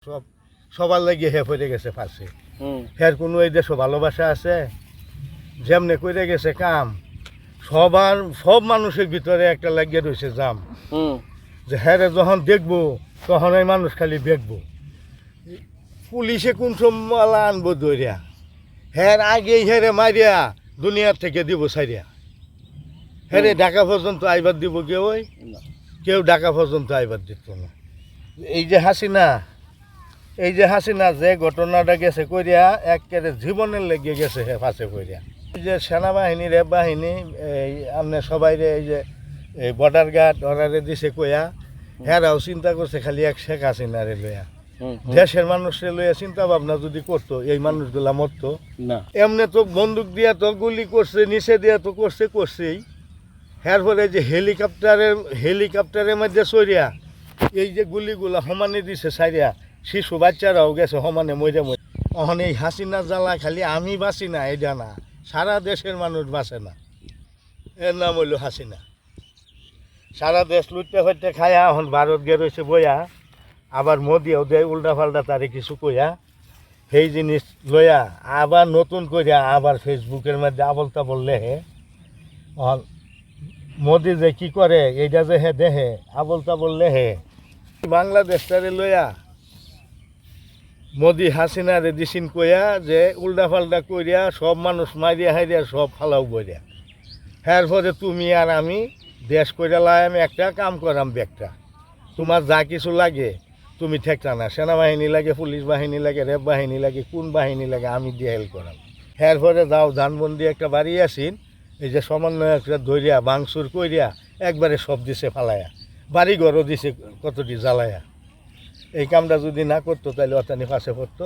সব সবার লাগে হে পড়ে গেছে ফাঁসে। হের কোনো এই দেশে ভালোবাসা আছে? যেমনে করে গেছে কাম, সব মানুষের ভিতরে একটা লাগিয়ে রয়েছে জাম, যে হ্যাঁ যখন দেখবো তখন ওই মানুষ খালি দেখবো। পুলিশে কোন মালা আনবো দৌড়িয়া, হ্যাঁ আগেই হেরে মারিয়া দুনিয়ার থেকে দিব সারিয়া। হ্যাঁ ঢাকা পর্যন্ত আইবার দিব কেউ ঢাকা পর্যন্ত আইবার দিত না। এই যে হাসিনা যে ঘটনাটা গেছে করিয়া একেবারে জীবনের লেগে গেছে হে ফাঁসে করিয়া। এই যে সেনাবাহিনী রেব বাহিনী এই আপনি সবাই এই যে এই বর্ডার গার্ড অর্ডারে দিছে কইয়া, হেরাও চিন্তা করছে খালি এক শেখ হাসিনারে লইয়া। দেশের মানুষের লইয়া চিন্তা ভাবনা যদি করতো এই মানুষগুলা মরতো না। এমনি তো বন্দুক দিয়া তো গুলি করছে, নিচে দিয়া তো করছেই। এর পরে যে হেলিকপ্টারের মধ্যে চড়িয়া এই যে গুলিগুলা সমানে দিছে সারিয়া, শিশু বাচ্চারাও গেছে সমানে মরে। এখন এই হাসিনা জ্বালা খালি আমি বাঁচি না এটা না, সারা দেশের মানুষ বাঁচে না। এর নাম হইল হাসিনা। সারা দেশ লুটতে ফাটতে খায়া এখন ভারত গে রয়েছে বইয়া, আবার মোদিও দেয় উল্টা পাল্টা তারে কিছু কইয়া, সেই জিনিস লইয়া আবার নতুন করিয়া আবার ফেসবুকের মধ্যে আবল তাবল লেহে। মোদি যে কি করে এইটা যে হে দেহে আবল তাবল লেহে। বাংলাদেশটারে লইয়া মোদি হাসিনারে দিছিন কইয়া যে উল্টা পাল্টা করিয়া সব মানুষ মারিয়া হারিয়া সব ফালাও বইয়া। হ্যার পরে তুমি আর আমি দেশ কইরা লাই আমি একটা কাম করাম একটা, তোমার যা কিছু লাগে তুমি ঠেকটা না, সেনাবাহিনী লাগে, পুলিশ বাহিনী লাগে, রেব বাহিনী লাগে, কোন বাহিনী লাগে আমি দিয়ে হেল্প করাম। হ্যার পরে যাও ধানবন্দি একটা বাড়ি আসিন, এই যে সমন্বয় একটা ধরিয়া বাংসুর কইরিয়া একবারে সব দিছে ফালাইয়া, বাড়ি ঘরও দিছে কতটি জ্বালাইয়া। এই কামটা যদি না করতো তাহলে অতানি ফাঁসে পড়তো।